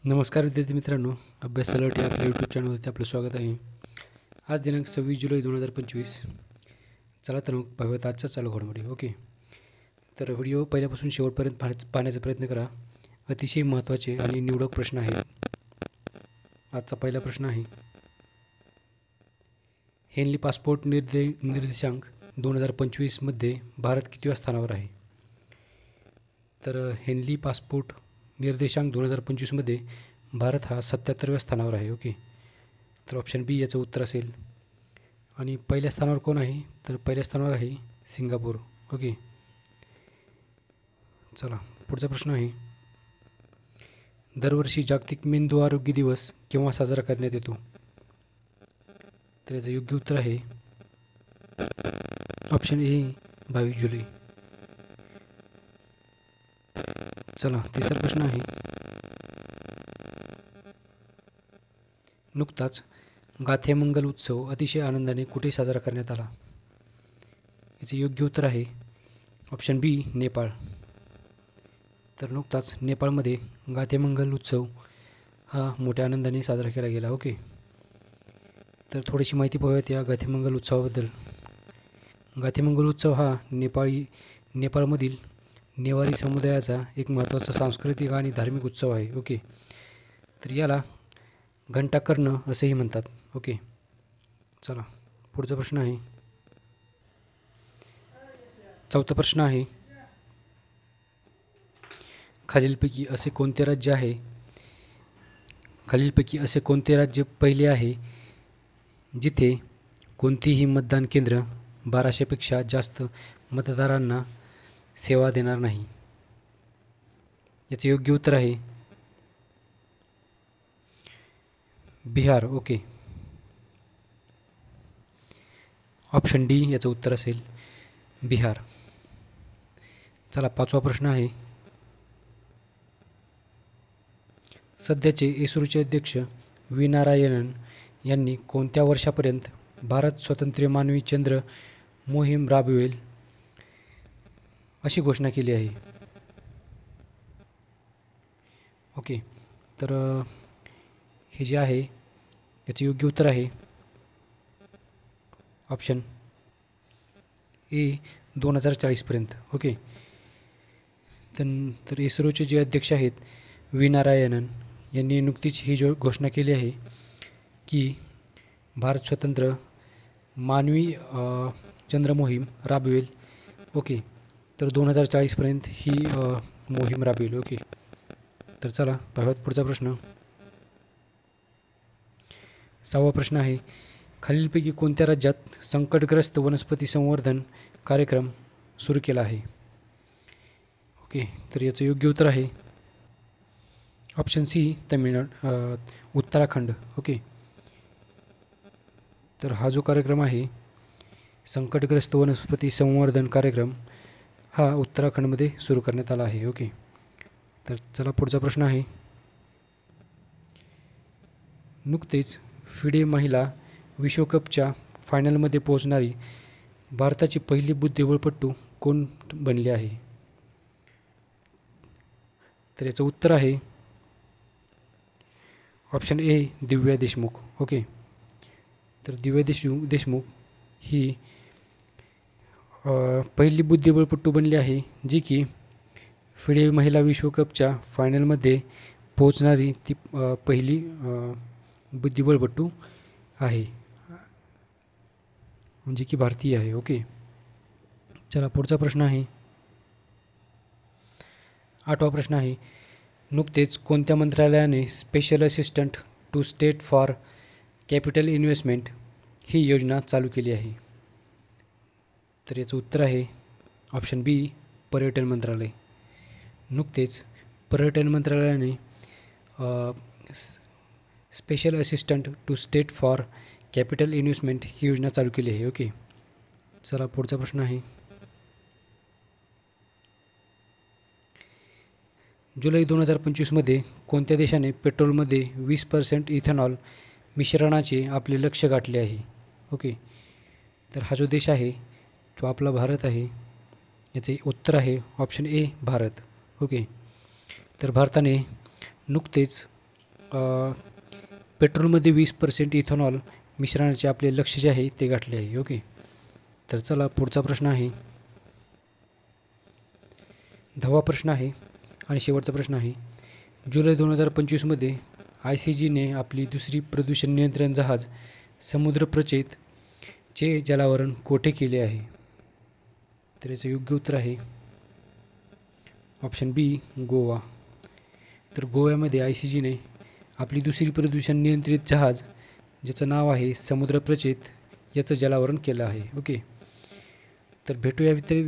नमस्कार विद्यार्थी मित्रांनो, अभ्यास अलर्ट या आपल्या यूट्यूब चॅनलवरती आपलं स्वागत आहे. आज दिनांक 26 जुलै 2025. चला तर मग पाहूयात आजचा चालू घडामोडी. ओके, तर व्हिडिओ पहिल्यापासून शेवटपर्यंत पाहण्याचा प्रयत्न करा. अतिशय महत्त्वाचे आणि निवडक प्रश्न आहेत. आजचा पहिला प्रश्न आहे, हेनली पासपोर्ट निर्देशांक 2025 मध्ये भारत कितव्या स्थानावर आहे? तर हेनली पासपोर्ट निर्देशांक 2025 मध्ये भारत हा 77व्या स्थानावर आहे. ओके, तर ऑप्शन बी याचं उत्तर असेल. आणि पहिल्या स्थानावर कोण आहे? तर पहिल्या स्थानावर आहे सिंगापूर. ओके, चला पुढचा प्रश्न आहे, दरवर्षी जागतिक मेंदू आरोग्य दिवस केव्हा साजरा करण्यात येतो? तर याचं योग्य उत्तर आहे ऑप्शन ए 22 जुलै. चला तिसरा प्रश्न आहे, नुकताच गाथेमंगल उत्सव अतिशय आनंदाने कुठे साजरा करण्यात आला? याचे योग्य उत्तर आहे ऑप्शन बी नेपाळ. तर नुकताच नेपाळमध्ये गाथेमंगल उत्सव हा मोठ्या आनंदाने साजरा केला गेला. ओके, तर थोडीशी माहिती पाहूयात या गाथेमंगल उत्सवाबद्दल. गाथेमंगल उत्सव हा नेपाळमधील नेवारी समुदायाचा एक महत्त्वाचा सांस्कृतिक आणि धार्मिक उत्सव आहे. ओके, तर याला घंटाकर्ण असेही म्हणतात. ओके, चला पुढचा प्रश्न आहे, चौथा प्रश्न आहे, खालीलपैकी असे कोणते राज्य पहिले आहे जिथे कोणतीही मतदान केंद्र 1200पेक्षा जास्त मतदारांना सेवा देणार नाही? याचे योग्य उत्तर आहे बिहार. ओके, ऑप्शन डी याचं उत्तर असेल बिहार. चला पाचवा प्रश्न आहे, सध्याचे इस्रोचे अध्यक्ष व्ही नारायणन यांनी कोणत्या वर्षापर्यंत भारत स्वतंत्र मानवी चंद्र मोहीम राबवेल अशी घोषणा केली आहे? ओके, तर हे जे आहे याचे योग्य उत्तर आहे ऑप्शन ए 2040पर्यंत. ओके, तर इस्रोचे जे अध्यक्ष आहेत व्ही नारायणन यांनी नुकतीच ही घोषणा केली आहे की भारत स्वतंत्र मानवी चंद्र मोहीम राबवेल. ओके, तर 2040पर्यंत ही मोहीम राबवेल. ओके, तर चला पाहूयात पुढचा प्रश्न. सहावा प्रश्न आहे, खालीलपैकी कोणत्या राज्यात संकटग्रस्त वनस्पती संवर्धन कार्यक्रम सुरू केला आहे? ओके, तर याचं योग्य उत्तर आहे ऑप्शन सी उत्तराखंड. ओके, तर हा जो कार्यक्रम आहे संकटग्रस्त वनस्पती संवर्धन कार्यक्रम हा उत्तराखंडमध्ये सुरू करण्यात आला आहे. ओके, तर चला पुढचा प्रश्न आहे, नुकतेच फिडे महिला विश्वकपच्या फायनलमध्ये पोहोचणारी भारताची पहिली बुद्धिबळपटू कोण बनली आहे? तर याचं उत्तर आहे option A Divya Deshmukh. Okay, तर दिव्या देशमुख ही पहिली बुद्धिबळपटू बनली आहे जी की फिडे महिला विश्वकपच्या फायनलमध्ये पोहोचणारी ती पहिली बुद्धिबळपटू आहे, म्हणजे की भारतीय आहे. ओके, चला पुढचा प्रश्न आहे, आठवा प्रश्न आहे, नुकतेच कोणत्या मंत्रालयाने special assistant to state for capital investment ही योजना चालू केली आहे? तर याचं उत्तर आहे ऑप्शन बी पर्यटन मंत्रालय. नुकतेच पर्यटन मंत्रालयाने special assistant to state for capital investment ही योजना चालू केली आहे. ओके, चला पुढचा प्रश्न आहे, जुलै 2025 कोणत्या देशाने पेट्रोलमध्ये 20% इथेनॉल मिश्रणाचे आपले लक्ष्य गाठले आहे? ओके, तर हा जो देश आहे तो आपला भारत आहे. याचे उत्तर आहे ऑप्शन ए भारत. ओके, तर भारताने नुकतेच पेट्रोलमध्ये 20% इथेनॉल मिश्रणाचे आपले लक्ष्य जे आहे ते गाठले आहे. ओके, तर चला पुढचा प्रश्न आहे, 10वा प्रश्न आहे आणि शेवटचा प्रश्न आहे. जुलै 2025मध्ये ICGने आपली दुसरी प्रदूषण नियंत्रण जहाज समुद्रप्रचेत चे जलावरण कोठे केले आहे? तर याचं योग्य उत्तर आहे ऑप्शन बी, गोवा. तर गोव्यामध्ये ICGने आपली दुसरी प्रदूषण नियंत्रित जहाज, ज्याचं नाव आहे समुद्रप्रचेत, याचं जलावरण केलं आहे. ओके, तर भेटूया विद्यार्थी